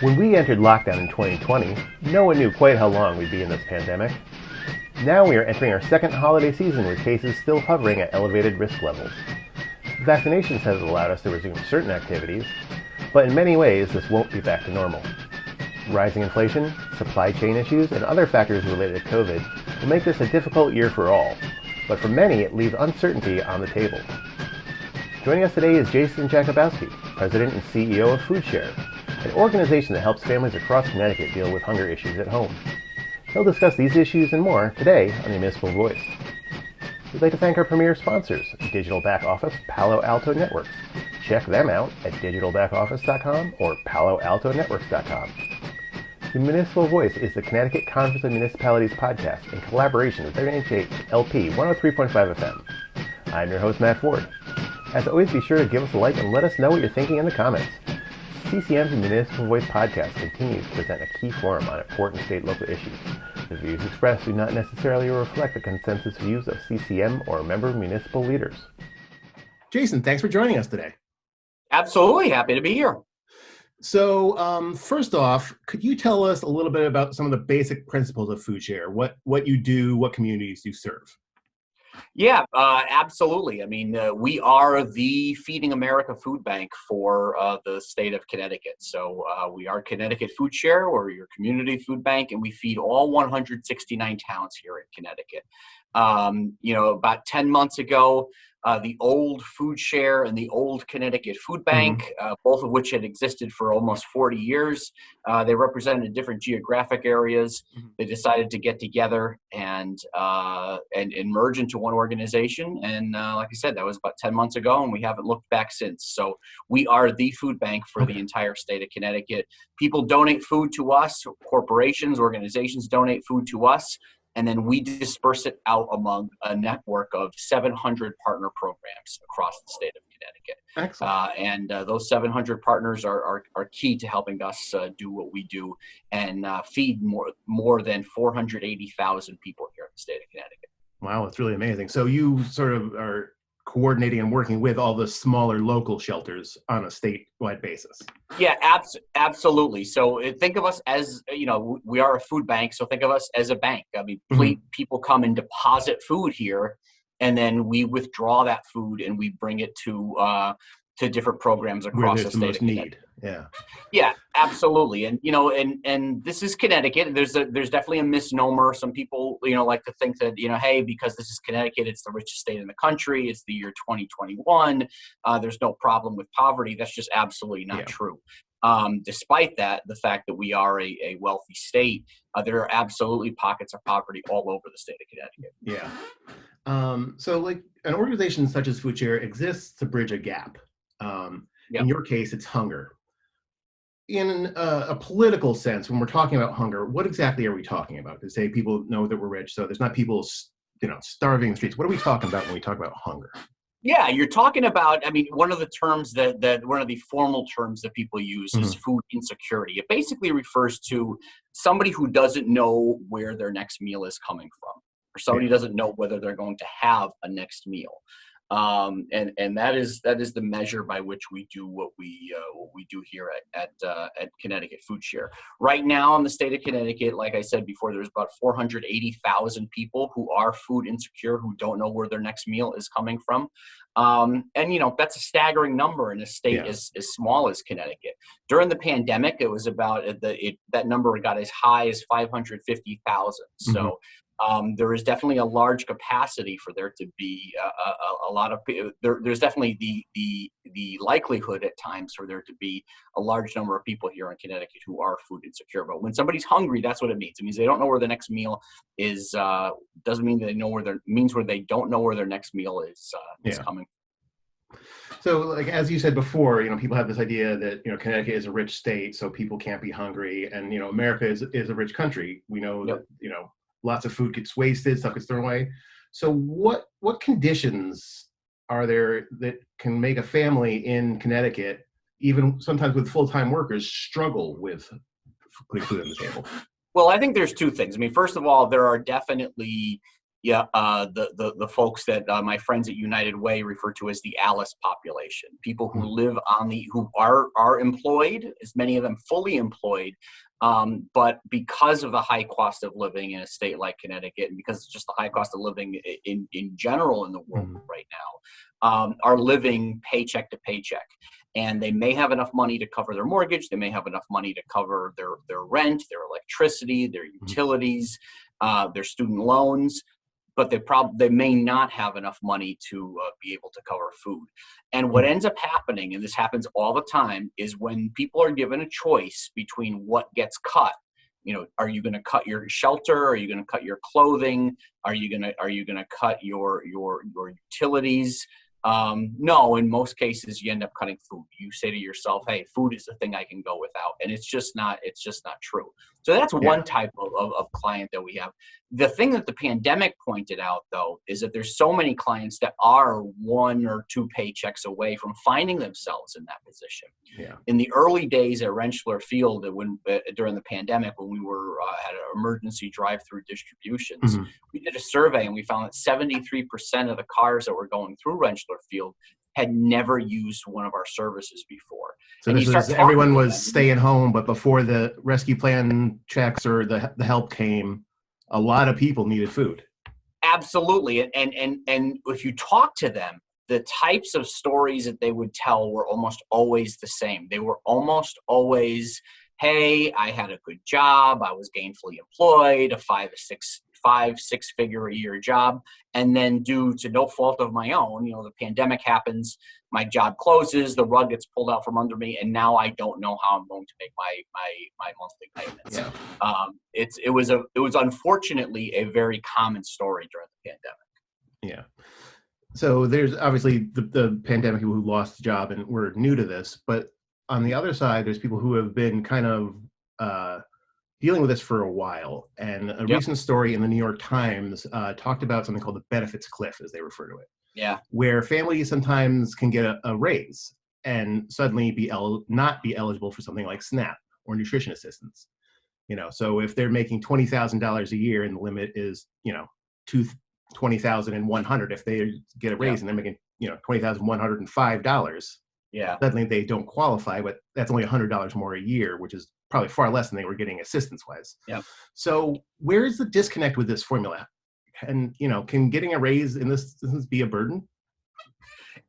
When we entered lockdown in 2020, no one knew quite how long we'd be in this pandemic. Now we are entering our second holiday season with cases still hovering at elevated risk levels. Vaccinations have allowed us to resume certain activities, but in many ways this won't be back to normal. Rising inflation, supply chain issues, and other factors related to COVID will make this a difficult year for all, but for many it leaves uncertainty on the table. Joining us today is Jason Jakubowski, President and CEO of Foodshare, an organization that helps families across Connecticut deal with hunger issues at home. He'll discuss these issues and more today on the Municipal Voice. We'd like to thank our premier sponsors, Digital Back Office, Palo Alto Networks. Check them out at digitalbackoffice.com or paloaltonetworks.com. The Municipal Voice is the Connecticut Conference of Municipalities podcast in collaboration with WNHLP 103.5 FM. I'm your host, Matt Ford. As always, be sure to give us a like and let us know what you're thinking in the comments. CCM's Municipal Voice podcast continues to present a key forum on important state local issues. The views expressed do not necessarily reflect the consensus views of CCM or member municipal leaders. Jason, thanks for joining us today. Absolutely. Happy to be here. So first off, could you tell us a little bit about some of the basic principles of Foodshare? What you do, what communities you serve? Yeah, absolutely. I mean, we are the Feeding America food bank for the state of Connecticut. So we are Connecticut Foodshare, or your community food bank, and we feed all 169 towns here in Connecticut. About 10 months ago, the old Foodshare and the old Connecticut Food Bank, both of which had existed for almost 40 years. They represented different geographic areas. They decided to get together and merge into one organization. And like I said, that was about 10 months ago, and we haven't looked back since. So we are the food bank for the entire state of Connecticut. People donate food to us, corporations, organizations donate food to us. And then we disperse it out among a network of 700 partner programs across the state of Connecticut. Excellent. And those 700 partners are key to helping us do what we do and feed more than 480,000 people here in the state of Connecticut. Wow, it's really amazing. So you sort of are coordinating and working with all the smaller local shelters on a statewide basis. Yeah, absolutely. So think of us as, we are a food bank. So think of us as a bank. I mean, people come and deposit food here, and then we withdraw that food and we bring it to different programs across the state of Connecticut. Yeah, absolutely. And and this is Connecticut. There's definitely a misnomer. Some people like to think that hey, because this is Connecticut, it's the richest state in the country. It's the year 2021. There's no problem with poverty. That's just absolutely not true. Despite that, the fact that we are a wealthy state, there are absolutely pockets of poverty all over the state of Connecticut. Yeah. So like an organization such as Foodshare exists to bridge a gap. In your case, it's hunger. In a political sense, when we're talking about hunger, what exactly are we talking about? To say people know that we're rich, so there's not people, starving in the streets. What are we talking about when we talk about hunger? Yeah, you're talking about, one of the terms that one of the formal terms that people use is food insecurity. It basically refers to somebody who doesn't know where their next meal is coming from, or somebody who doesn't know whether they're going to have a next meal. And that is the measure by which we do what we do here at Connecticut Foodshare. Right now in the state of Connecticut, like I said before, there's about 480,000 people who are food insecure, who don't know where their next meal is coming from. And that's a staggering number in a state as small as Connecticut. During the pandemic, it was about that number got as high as 550,000. So there is definitely a large capacity for there to be a lot of there's definitely the likelihood at times for there to be a large number of people here in Connecticut who are food insecure. But when somebody's hungry, that's what it means. It means they don't know where the next meal is. Doesn't mean they know means where they don't know where their next meal is coming. So, like as you said before, people have this idea that Connecticut is a rich state, so people can't be hungry, and America is a rich country. We know that lots of food gets wasted, stuff gets thrown away. So what conditions are there that can make a family in Connecticut, even sometimes with full-time workers, struggle with putting food on the table? Well, I think there's two things. First of all, there are definitely the folks that my friends at United Way refer to as the Alice population, people who live who are employed, as many of them fully employed, but because of the high cost of living in a state like Connecticut, and because it's just the high cost of living in general in the world right now, are living paycheck to paycheck. And they may have enough money to cover their mortgage. They may have enough money to cover their rent, their electricity, their utilities, their student loans, but they may not have enough money to be able to cover food. And what ends up happening, and this happens all the time, is when people are given a choice between what gets cut. Are you going to cut your shelter? Are you going to cut your clothing? Are you going to cut your utilities? No, in most cases, you end up cutting food. You say to yourself, hey, food is the thing I can go without. And it's just not true. So that's one type of client that we have. The thing that the pandemic pointed out, though, is that there's so many clients that are 1 or 2 paychecks away from finding themselves in that position. Yeah. In the early days at Rentschler Field, during the pandemic, when we were at emergency drive-through distributions, we did a survey and we found that 73% of the cars that were going through Rentschler Field had never used one of our services before. So everyone was staying home, but before the rescue plan checks or the help came, a lot of people needed food. Absolutely. And if you talk to them, the types of stories that they would tell were almost always the same. They were almost always, hey, I had a good job. I was gainfully employed, a 6-figure a year job. And then due to no fault of my own, the pandemic happens, my job closes, the rug gets pulled out from under me, and now I don't know how I'm going to make my monthly payments. Yeah. It was unfortunately a very common story during the pandemic. Yeah. So there's obviously the pandemic, people who lost the job and were new to this, but on the other side, there's people who have been kind of dealing with this for a while. And a recent story in the New York Times talked about something called the benefits cliff, as they refer to it. Yeah. Where families sometimes can get a raise and suddenly not be eligible for something like SNAP or nutrition assistance. So if they're making $20,000 a year and the limit is, $20,100, if they get a raise and they're making, $20,105, suddenly they don't qualify, but that's only $100 more a year, which is probably far less than they were getting assistance-wise. Yeah. So where's the disconnect with this formula? And, can getting a raise in this business be a burden?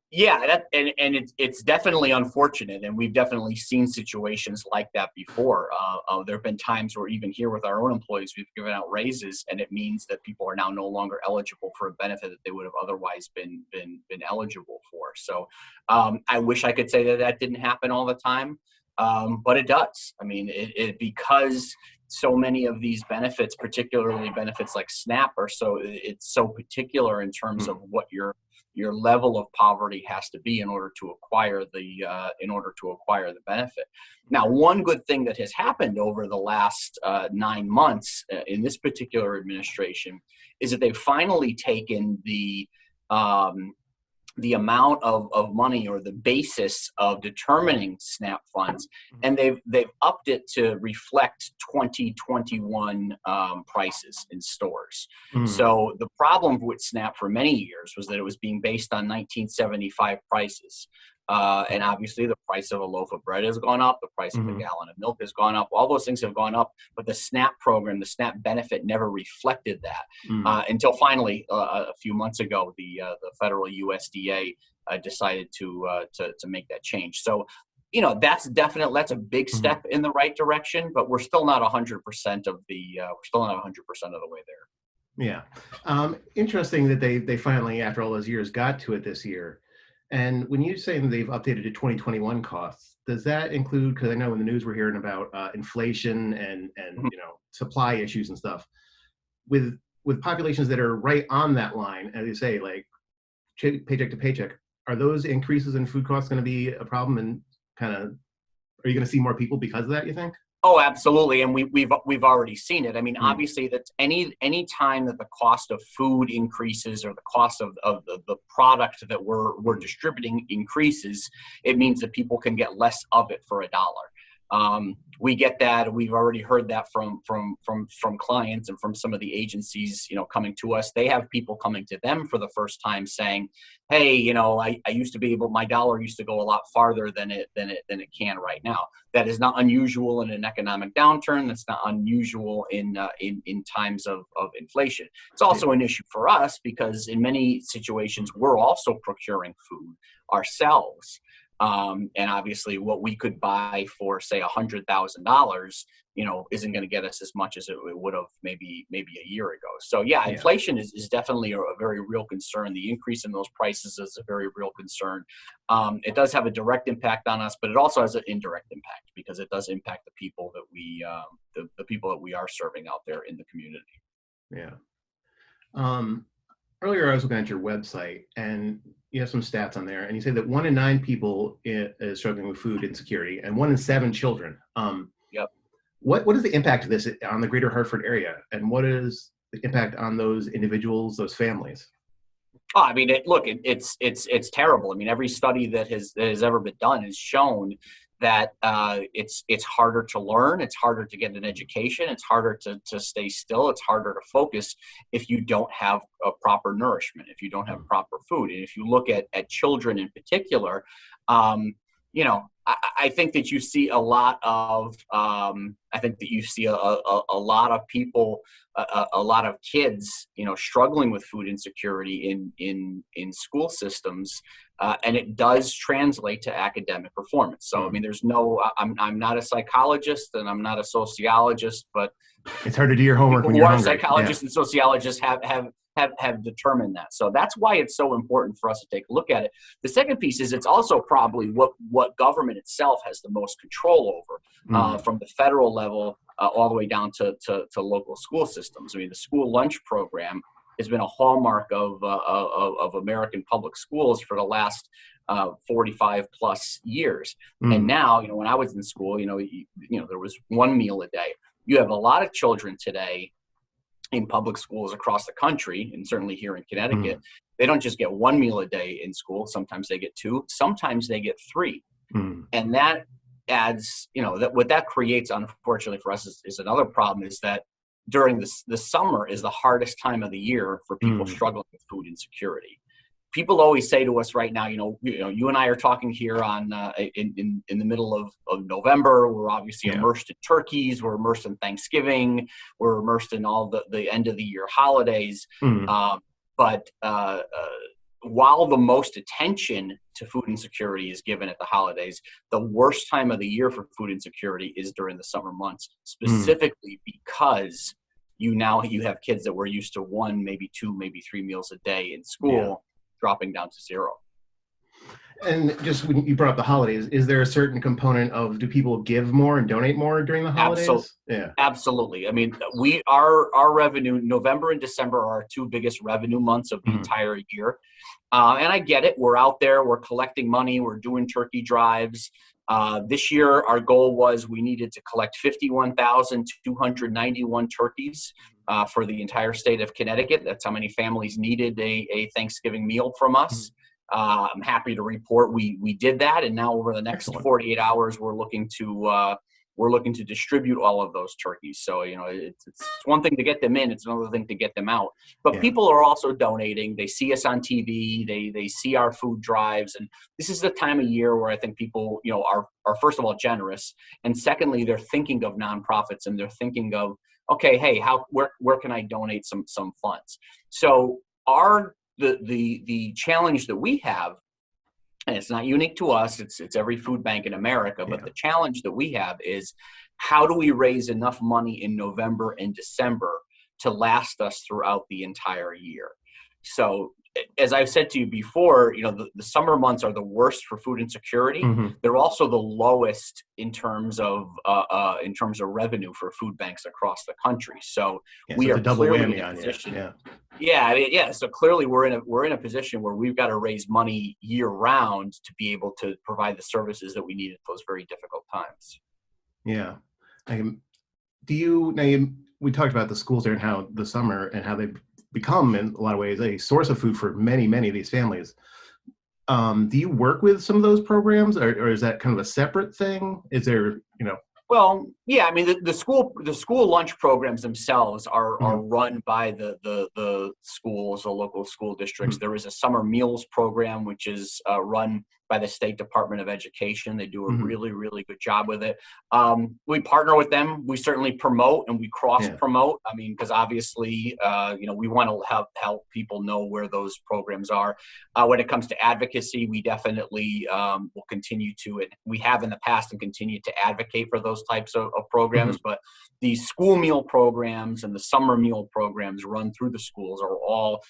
Yeah, it's definitely unfortunate, and we've definitely seen situations like that before. There have been times where even here with our own employees, we've given out raises, and it means that people are now no longer eligible for a benefit that they would have otherwise been eligible for. So I wish I could say that didn't happen all the time, but it does. I mean, because so many of these benefits, particularly benefits like SNAP, it's so particular in terms of what your level of poverty has to be in order to acquire the benefit. Now, one good thing that has happened over the last 9 months in this particular administration is that they've finally taken the amount of money or the basis of determining SNAP funds, and they've upped it to reflect 2021 prices in stores. So the problem with SNAP for many years was that it was being based on 1975 prices. And obviously the price of a loaf of bread has gone up, the price of a gallon of milk has gone up, all those things have gone up, but the SNAP program, the SNAP benefit never reflected that until finally a few months ago, the federal USDA decided to make that change. So, that's a big step in the right direction, but we're still not 100% of the way there. Yeah. Interesting that they finally, after all those years, got to it this year. And when you say they've updated to 2021 costs, does that include, because I know in the news we're hearing about inflation and supply issues and stuff, with populations that are right on that line, as you say, like paycheck to paycheck, are those increases in food costs going to be a problem, and are you going to see more people because of that, you think? Oh, absolutely, and we've already seen it. I mean, obviously, that's any time that the cost of food increases or the cost of the product that we're distributing increases, it means that people can get less of it for $1. We get that. We've already heard that from clients and from some of the agencies, coming to us. They have people coming to them for the first time saying, hey, I used to be able, my dollar used to go a lot farther than it can right now. That is not unusual in an economic downturn. That's not unusual in times of inflation. It's also an issue for us because in many situations, we're also procuring food ourselves. And obviously what we could buy for, say, $100,000, isn't going to get us as much as it would have maybe a year ago. So yeah, inflation is definitely a very real concern. The increase in those prices is a very real concern. It does have a direct impact on us, but it also has an indirect impact because it does impact the people that the people that we are serving out there in the community. Yeah. Earlier, I was looking at your website, and you have some stats on there, and you say that 1 in 9 people is struggling with food insecurity, and 1 in 7 children. Yep. What is the impact of this on the greater Hartford area, and what is the impact on those individuals, those families? Oh, I mean, it's terrible. I mean, every study that has ever been done has shown that it's harder to learn, it's harder to get an education, it's harder to stay still, it's harder to focus if you don't have a proper nourishment, if you don't have proper food. And if you look at children in particular, I think that you see a lot of a lot of people, a lot of kids, struggling with food insecurity in school systems, and it does translate to academic performance. So I mean, I'm not a psychologist and I'm not a sociologist, but it's hard to do your homework when you're hungry. Psychologists and sociologists have determined that. So that's why it's so important for us to take a look at it. The second piece is it's also probably what government itself has the most control over, from the federal level all the way down to local school systems. I mean, the school lunch program has been a hallmark of American public schools for the last 45 plus years. And now, when I was in school, there was 1 meal a day. You have a lot of children today in public schools across the country, and certainly here in Connecticut, they don't just get 1 meal a day in school. Sometimes they get 2, sometimes they get 3. And that adds, what that creates, unfortunately for us, is another problem, is that during the summer is the hardest time of the year for people struggling with food insecurity. People always say to us right now, you and I are talking here on in the middle of November. We're obviously immersed in turkeys. We're immersed in Thanksgiving. We're immersed in all the end of the year holidays. But while the most attention to food insecurity is given at the holidays, the worst time of the year for food insecurity is during the summer months, specifically because you have kids that were used to 1, maybe 2, maybe 3 meals a day in school, dropping down to 0. And just when you brought up the holidays, is there a certain component of, do people give more and donate more during the holidays? Absolutely. I mean, our revenue, November and December are our 2 biggest revenue months of the entire year. And I get it. We're out there, we're collecting money, we're doing turkey drives. This year, our goal was we needed to collect 51,291 turkeys for the entire state of Connecticut. That's how many families needed a Thanksgiving meal from us. I'm happy to report we did that, and now over the next 48 hours, we're looking to distribute all of those turkeys. So it's one thing to get them in; it's another thing to get them out. But people are also donating. They see us on TV. They see our food drives, and this is the time of year where I think people are first of all generous, and secondly they're thinking of nonprofits and they're thinking of, okay, hey, where can I donate some funds? So the challenge that we have, and it's not unique to us, it's every food bank in America, but the challenge that we have is, how do we raise enough money in November and December to last us throughout the entire year? So as I've said to you before, the summer months are the worst for food insecurity. They're also the lowest in terms of revenue for food banks across the country. So we are double clearly whammy in a on position. you. So clearly we're in a position where we've got to raise money year round to be able to provide the services that we need at those very difficult times. Yeah. We talked about the schools there and how the summer and how they've become, in a lot of ways, a source of food for many, many of these families. Do you work with some of those programs, or is that kind of a separate thing? Is there, Well, yeah, I mean the school lunch programs themselves are Mhm. run by the schools, the local school districts. Mhm. There is a summer meals program which is run by the State Department of Education. They do a Mhm. really, really good job with it. We partner with them. We certainly promote and we cross Yeah. promote. I mean, because obviously, we want to help people know where those programs are. When it comes to advocacy, we definitely will continue to, and we have in the past and continue to advocate for those types of programs. Mhm. But these school meal programs and the summer meal programs run through the schools are all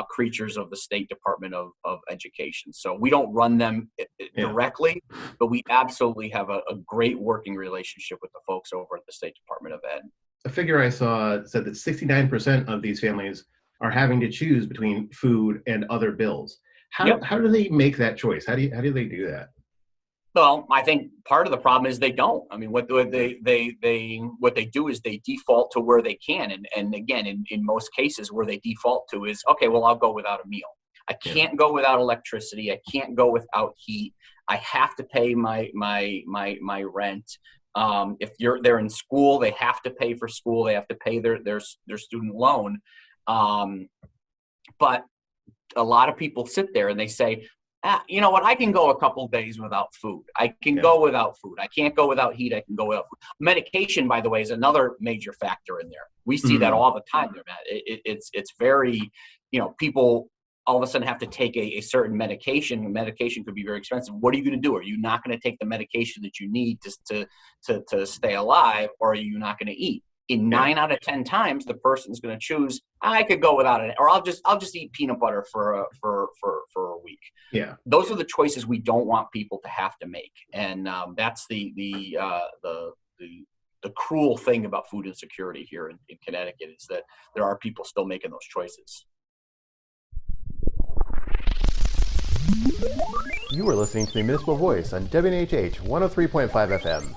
creatures of the State Department of Education. So we don't run them Yeah. directly, but we absolutely have a great working relationship with the folks over at the State Department of Ed. A figure I saw said that 69% of these families are having to choose between food and other bills. How Yep. how do they make that choice? How do they do that? Well, I think part of the problem is they don't. I mean, what they do is they default to where they can, and again, in most cases, where they default to is okay. Well, I'll go without a meal. I Yeah. can't go without electricity. I can't go without heat. I have to pay my rent. If they're in school, they have to pay for school. They have to pay their student loan. Um, but a lot of people sit there and they say, you know what, I can go a couple days without food. I can Yeah. go without food. I can't go without heat. I can go without food. Medication, by the way, is another major factor in there. We see that Mhm. all the time there, Matt. It's very, people all of a sudden have to take a certain medication. The medication could be very expensive. What are you going to do? Are you not going to take the medication that you need to stay alive, or are you not going to eat? In Yeah. 9 out of 10 times, the person's going to choose, I could go without it, or I'll just eat peanut butter for a week. Yeah. Those are the choices we don't want people to have to make, and that's the cruel thing about food insecurity here in Connecticut is that there are people still making those choices. You are listening to the Municipal Voice on WNHH 103.5 FM.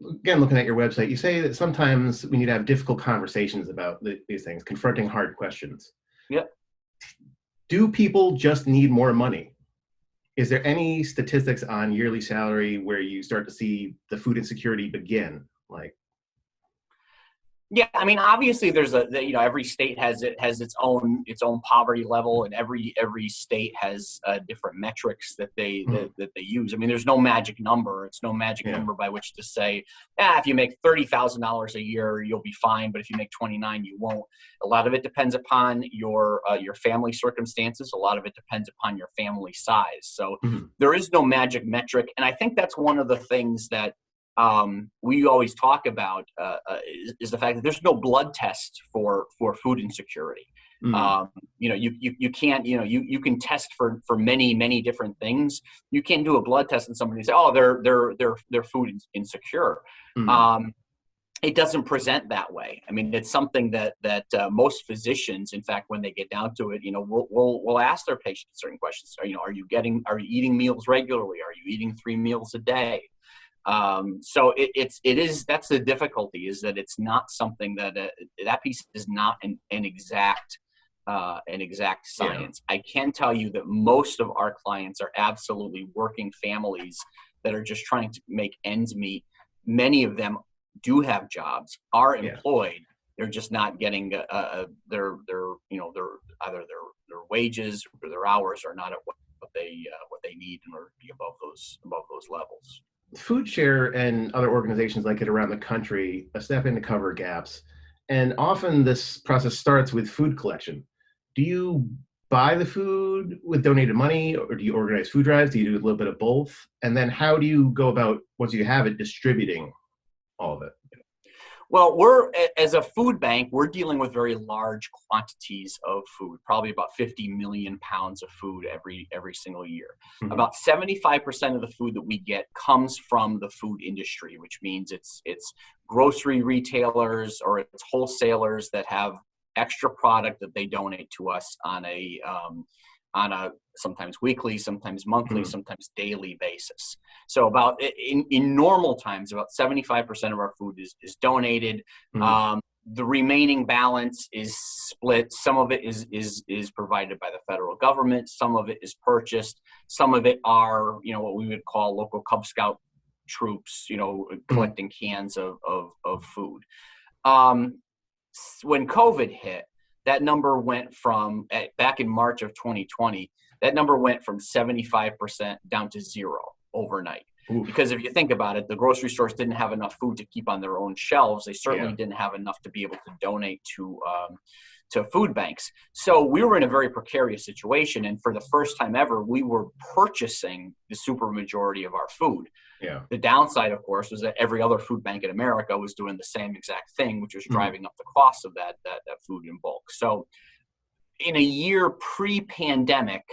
Again, looking at your website, you say that sometimes we need to have difficult conversations about these things, confronting hard questions. Yep. Do people just need more money? Is there any statistics on yearly salary where you start to see the food insecurity begin? Yeah, I mean, obviously, every state has its own poverty level, and every state has different metrics that they Mhm. that they use. I mean, there's no magic number. It's no magic Yeah. number by which to say, if you make $30,000 a year, you'll be fine, but if you make 29, you won't. A lot of it depends upon your family circumstances. A lot of it depends upon your family size. So Mhm. there is no magic metric, and I think that's one of the things that we always talk about is the fact that there's no blood test for food insecurity. Mhm. You can't, you can test for many different things. You can't do a blood test and somebody say, oh, they're food insecure. Mhm. It doesn't present that way. I mean, it's something that most physicians, in fact, when they get down to it, we'll ask their patients certain questions. Are you eating meals regularly? Are you eating 3 meals a day? So that's the difficulty, is that it's not something that piece is not an exact Yeah. science. I can tell you that most of our clients are absolutely working families that are just trying to make ends meet. Many of them do have jobs, are Yeah. employed. They're just not getting their either their wages or their hours are not at what they need in order to be above those levels. Foodshare and other organizations like it around the country step in to cover gaps. And often this process starts with food collection. Do you buy the food with donated money, or do you organize food drives? Do you do a little bit of both? And then how do you go about, once you have it, distributing all of it? Well, as a food bank, we're dealing with very large quantities of food, probably about 50 million pounds of food every single year. Mhm. About 75% of the food that we get comes from the food industry, which means it's grocery retailers or it's wholesalers that have extra product that they donate to us on a sometimes weekly, sometimes monthly, Mhm. sometimes daily basis. So in normal times, about 75% of our food is donated. Mhm. The remaining balance is split. Some of it is provided by the federal government. Some of it is purchased. Some of it are, what we would call local Cub Scout troops, collecting cans of food. When COVID hit, that number went from, back in March of 2020, that number went from 75% down to 0 overnight. Oof. Because if you think about it, the grocery stores didn't have enough food to keep on their own shelves. They certainly didn't have enough to be able to donate to food banks. So we were in a very precarious situation. And for the first time ever, we were purchasing the super majority of our food. Yeah. The downside, of course, was that every other food bank in America was doing the same exact thing, which was driving up the cost of that food in bulk. So in a year pre-pandemic,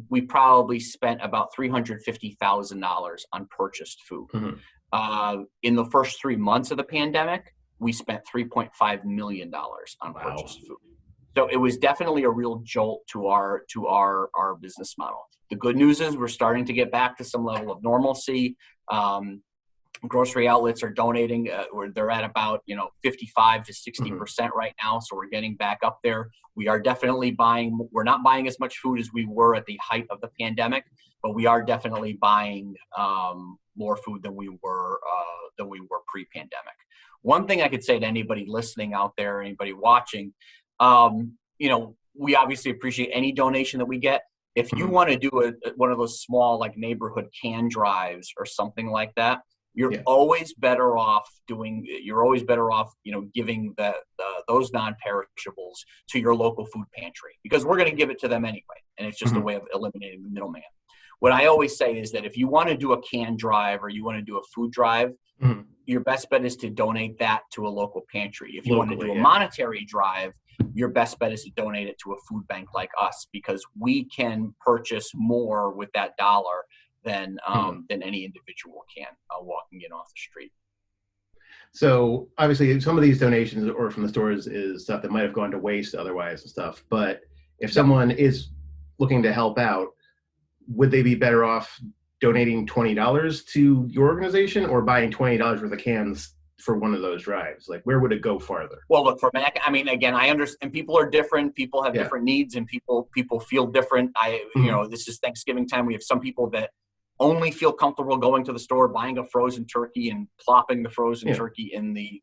we probably spent about $350,000 on purchased food. In the first 3 months of the pandemic, we spent $3.5 million on purchased food. So it was definitely a real jolt to our business model. The good news is we're starting to get back to some level of normalcy. Grocery outlets are donating. They're at about 55 to 60% right now. So we're getting back up there. We are definitely buying. We're not buying as much food as we were at the height of the pandemic, but we are definitely buying more food than we were pre-pandemic. One thing I could say to anybody listening out there, anybody watching, we obviously appreciate any donation that we get. If you want to do one of those small neighborhood can drives or something like that, you're always better off giving those non-perishables to your local food pantry, because we're going to give it to them anyway. And it's just a way of eliminating the middleman. What I always say is that if you want to do a can drive or you want to do a food drive, your best bet is to donate that to a local pantry. If you want to do a monetary drive, your best bet is to donate it to a food bank like us, because we can purchase more with that dollar than any individual can walking in off the street. So obviously some of these donations or from the stores is stuff that might have gone to waste otherwise and stuff. But if someone is looking to help out, would they be better off donating $20 to your organization or buying $20 worth of cans for one of those drives? Where would it go farther? Well, look, again, I understand people are different. People have different needs, and people feel different. This is Thanksgiving time. We have some people that only feel comfortable going to the store, buying a frozen turkey and plopping the frozen turkey in the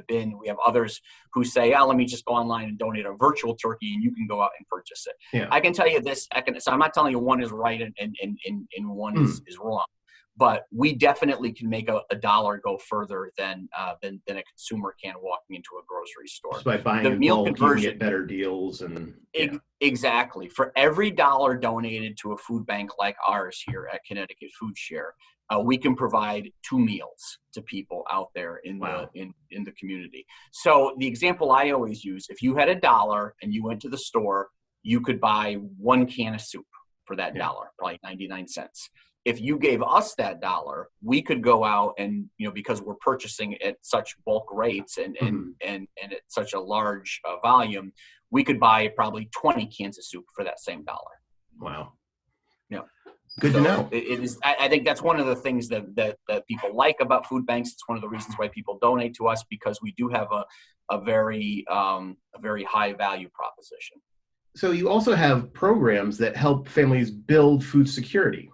bin. We have others who say, let me just go online and donate a virtual turkey and you can go out and purchase it. Yeah. I can tell you this, so I'm not telling you one is right and one is wrong, but we definitely can make a dollar go further than a consumer can walking into a grocery store. Just by buying in bulk, you can get better deals. Exactly. For every dollar donated to a food bank like ours here at Connecticut Foodshare, we can provide 2 meals to people out there in the community. So the example I always use, if you had $1 and you went to the store, you could buy 1 can of soup for that dollar, probably 99 cents. If you gave us that $1, we could go out and, because we're purchasing at such bulk rates and at such a large volume, we could buy probably 20 cans of soup for that same $1. Wow. Yeah. Good to know. It is. I think that's one of the things that people like about food banks. It's one of the reasons why people donate to us, because we do have a very high value proposition. So you also have programs that help families build food security.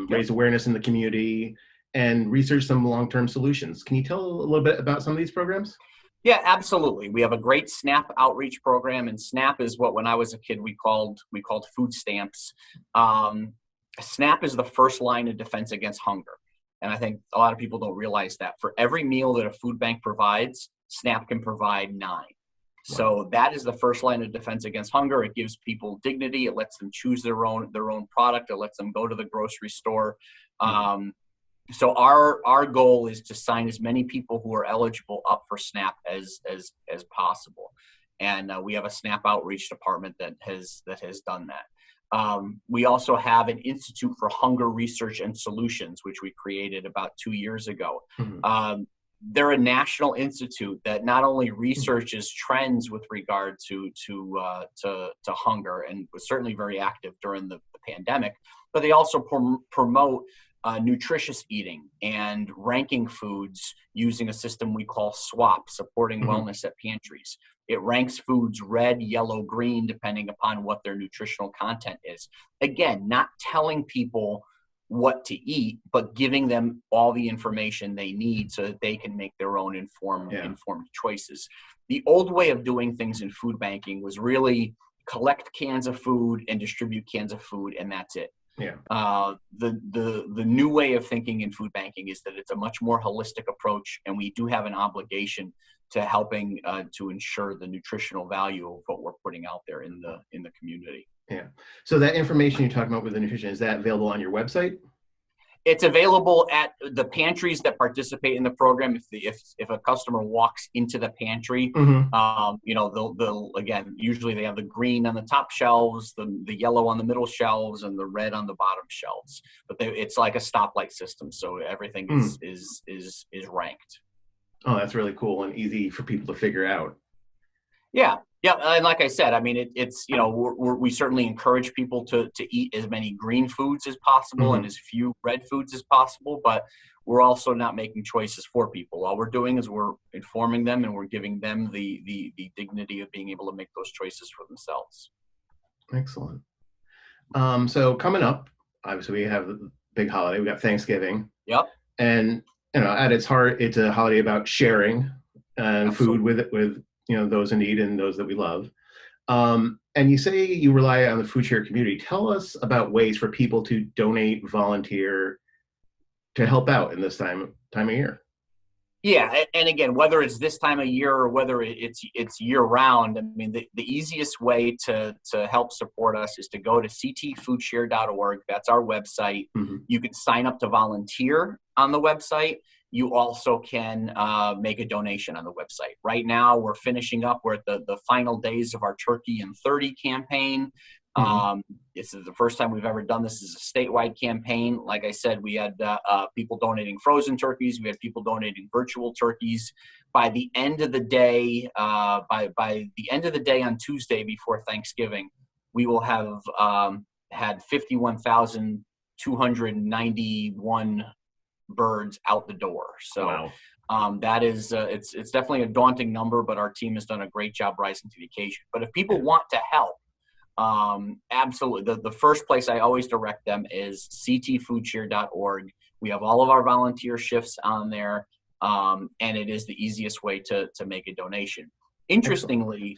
Raise awareness in the community, and research some long-term solutions. Can you tell a little bit about some of these programs? Yeah, absolutely. We have a great SNAP outreach program, and SNAP is what, when I was a kid, we called food stamps. SNAP is the first line of defense against hunger, and I think a lot of people don't realize that. For every meal that a food bank provides, SNAP can provide 9. So that is the first line of defense against hunger. It gives people dignity. It lets them choose their own product. It lets them go to the grocery store. So our goal is to sign as many people who are eligible up for SNAP as possible. And we have a SNAP outreach department that has done that. We also have an Institute for Hunger Research and Solutions, which we created about 2 years ago. They're a national institute that not only researches trends with regard to hunger, and was certainly very active during the pandemic, but they also promote nutritious eating and ranking foods using a system we call SWAP, supporting wellness at pantries. It ranks foods red, yellow, green, depending upon what their nutritional content is. Again, not telling people what to eat, but giving them all the information they need so that they can make their own informed choices. The old way of doing things in food banking was really collect cans of food and distribute cans of food, and that's it. Yeah. The new way of thinking in food banking is that it's a much more holistic approach, and we do have an obligation to helping to ensure the nutritional value of what we're putting out there in the community. Yeah. So that information you're talking about with the nutrition, is that available on your website? It's available at the pantries that participate in the program. If a customer walks into the pantry, they'll again, usually they have the green on the top shelves, the yellow on the middle shelves, and the red on the bottom shelves. But it's like a stoplight system, so everything is ranked. Oh, that's really cool and easy for people to figure out. Yeah. Yeah, and like I said, I mean, it's we certainly encourage people to eat as many green foods as possible and as few red foods as possible, but we're also not making choices for people. All we're doing is we're informing them and we're giving them the dignity of being able to make those choices for themselves. Excellent. So coming up, obviously we have the big holiday. We got Thanksgiving. Yep. And at its heart, it's a holiday about sharing food with those in need and those that we love. And you say you rely on the Foodshare community. Tell us about ways for people to donate, volunteer, to help out in this time of year. Yeah, and again, whether it's this time of year or whether it's year round, I mean, the easiest way to help support us is to go to ctfoodshare.org. That's our website. You can sign up to volunteer on the website. You also can make a donation on the website. Right now, we're finishing up. We're at the final days of our Turkey in 30 campaign. This is the first time we've ever done this as a statewide campaign. Like I said, we had people donating frozen turkeys. We had people donating virtual turkeys. By the end of the day, by the end of the day on Tuesday before Thanksgiving, we will have had 51,291 birds out the door. So wow. That is it's definitely a daunting number, but our team has done a great job rising to the occasion. But if people want to help, absolutely, the first place I always direct them is ctfoodshare.org. We have all of our volunteer shifts on there, and it is the easiest way to make a donation. Interestingly,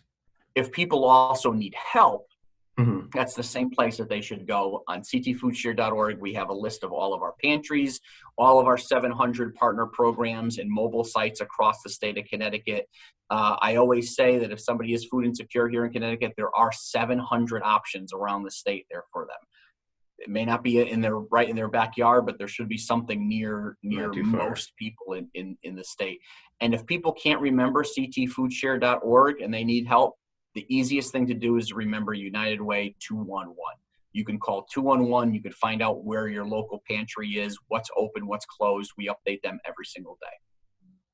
if people also need help, that's the same place that they should go. On ctfoodshare.org, we have a list of all of our pantries, all of our 700 partner programs and mobile sites across the state of Connecticut. I always say that if somebody is food insecure here in Connecticut, there are 700 options around the state there for them. It may not be right in their backyard, but there should be something near most people in the state. And if people can't remember ctfoodshare.org and they need help, the easiest thing to do is remember United Way 211. You can call 211. You can find out where your local pantry is, what's open, what's closed. We update them every single day.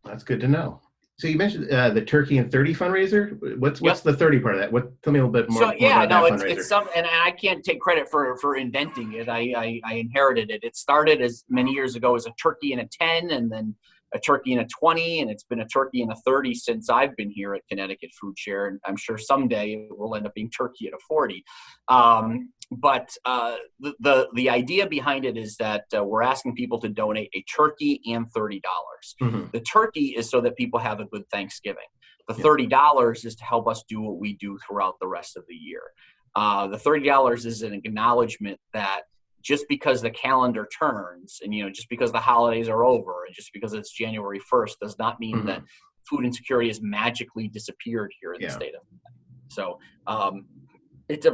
That's good to know. So you mentioned the Turkey and 30 fundraiser. What's the 30 part of that? Tell me a little bit more. It's some, and I can't take credit for inventing it. I inherited it. It started as many years ago as a turkey and a 10, and then a turkey and a 20, and it's been a turkey and a 30 since I've been here at Connecticut Foodshare, and I'm sure someday it will end up being turkey at a 40. But the idea behind it is that we're asking people to donate a turkey and $30. The turkey is so that people have a good Thanksgiving. The $30 is to help us do what we do throughout the rest of the year. The $30 is an acknowledgement that just because the calendar turns and, just because the holidays are over and just because it's January 1st does not mean that food insecurity has magically disappeared here in the state of Connecticut. So it's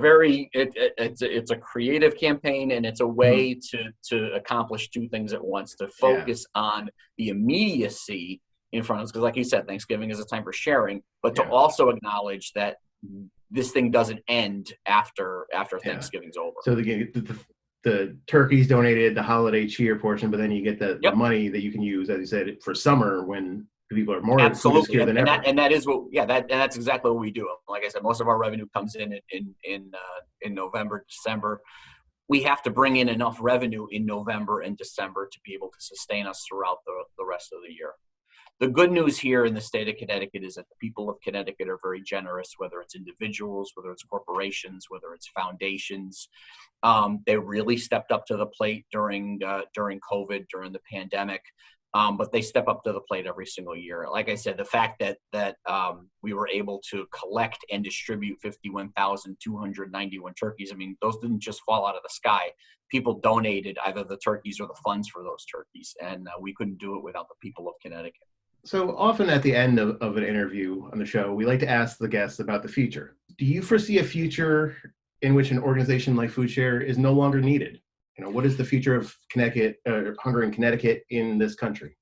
a creative campaign, and it's a way to accomplish two things at once, to focus on the immediacy in front of us. Because like you said, Thanksgiving is a time for sharing, but to also acknowledge that this thing doesn't end after Thanksgiving's over. So the turkey's donated, the holiday cheer portion, but then you get the money that you can use, as you said, for summer when people are more absolutely than ever. That is what that's exactly what we do. Like I said, most of our revenue comes in November, December. we have to bring in enough revenue in November and December to be able to sustain us throughout the rest of the year. The good news here in the state of Connecticut is that the people of Connecticut are very generous, whether it's individuals, whether it's corporations, whether it's foundations. They really stepped up to the plate during COVID, during the pandemic, but they step up to the plate every single year. Like I said, the fact that we were able to collect and distribute 51,291 turkeys, I mean, those didn't just fall out of the sky. People donated either the turkeys or the funds for those turkeys, and we couldn't do it without the people of Connecticut. So often at the end of an interview on the show, we like to ask the guests about the future. Do you foresee a future in which an organization like Foodshare is no longer needed? What is the future of Connecticut, hunger in Connecticut in this country?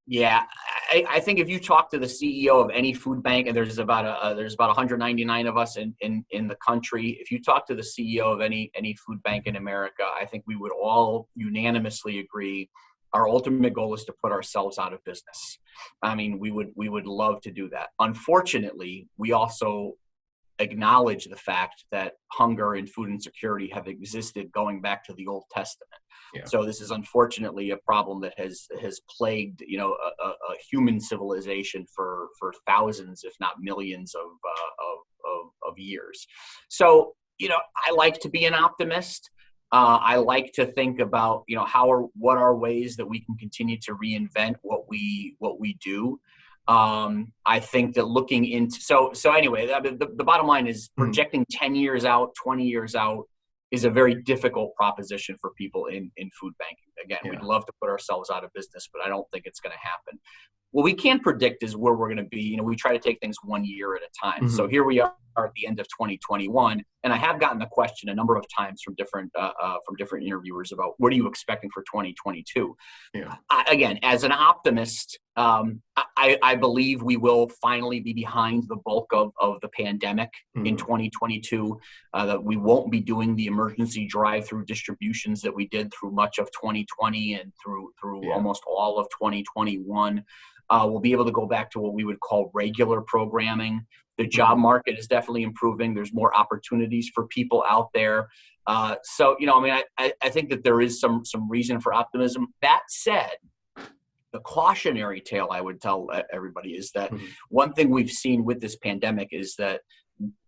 Yeah, I think if you talk to the CEO of any food bank, and there's about 199 of us in the country, if you talk to the CEO of any food bank in America, I think we would all unanimously agree our ultimate goal is to put ourselves out of business. I mean, we would love to do that. Unfortunately, we also acknowledge the fact that hunger and food insecurity have existed going back to the Old Testament. Yeah. So this is unfortunately a problem that has plagued a human civilization for thousands, if not millions of years. So I like to be an optimist. I like to think about what are ways that we can continue to reinvent what we do. I think that looking into so anyway, the bottom line is projecting 10 years out, 20 years out is a very difficult proposition for people in food banking. Again, We'd love to put ourselves out of business, but I don't think it's going to happen. What we can predict is where we're going to be. We try to take things 1 year at a time. Mm-hmm. So here we are at the end of 2021, and I have gotten the question a number of times from different interviewers about what are you expecting for 2022. Yeah. Again, as an optimist, I believe we will finally be behind the bulk of the pandemic in 2022. That we won't be doing the emergency drive-through distributions that we did through much of 2020 and through almost all of 2021. We'll be able to go back to what we would call regular programming. The job market is definitely improving. There's more opportunities for people out there. I think that there is some reason for optimism. That said, the cautionary tale I would tell everybody is that one thing we've seen with this pandemic is that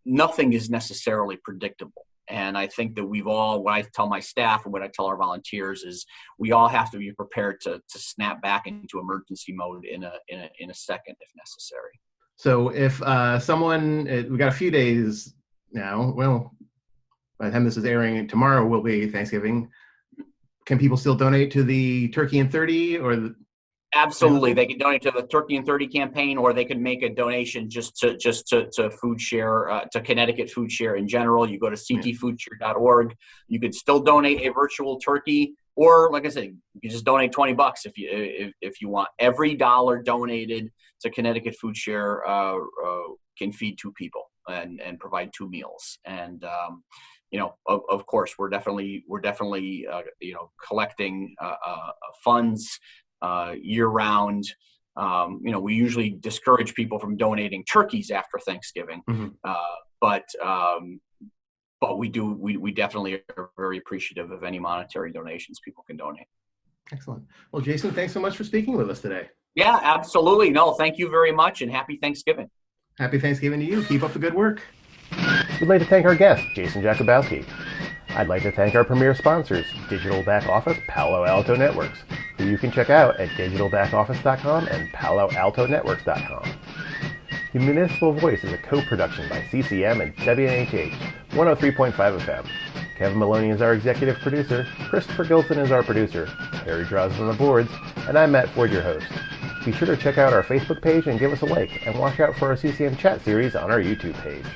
nothing is necessarily predictable. And I think that what I tell my staff and what I tell our volunteers is we all have to be prepared to snap back into emergency mode in a second if necessary. So if we got a few days now, well, by the time this is airing, tomorrow will be Thanksgiving. Can people still donate to the Turkey in 30 or Absolutely. They can donate to the Turkey in 30 campaign, or they can make a donation just to Foodshare, to Connecticut Foodshare in general. You go to ctfoodshare.org. You could still donate a virtual turkey, or like I said, you can just donate $20 if you want. Every dollar donated to Connecticut Foodshare can feed 2 people and provide 2 meals. And of course, we're definitely collecting funds year round. We usually discourage people from donating turkeys after Thanksgiving, but we definitely are very appreciative of any monetary donations people can donate. Excellent. Well, Jason, thanks so much for speaking with us today. Yeah, absolutely. No, thank you very much, and happy Thanksgiving. Happy Thanksgiving to you. Keep up the good work. We'd like to thank our guest, Jason Jakubowski. I'd like to thank our premier sponsors, Digital Back Office Palo Alto Networks, who you can check out at digitalbackoffice.com and paloaltonetworks.com. The Municipal Voice is a co-production by CCM and WNHH 103.5 FM. Kevin Maloney is our executive producer, Christopher Gilson is our producer, Harry Draws on the boards, and I'm Matt Ford, your host. Be sure to check out our Facebook page and give us a like, and watch out for our CCM chat series on our YouTube page.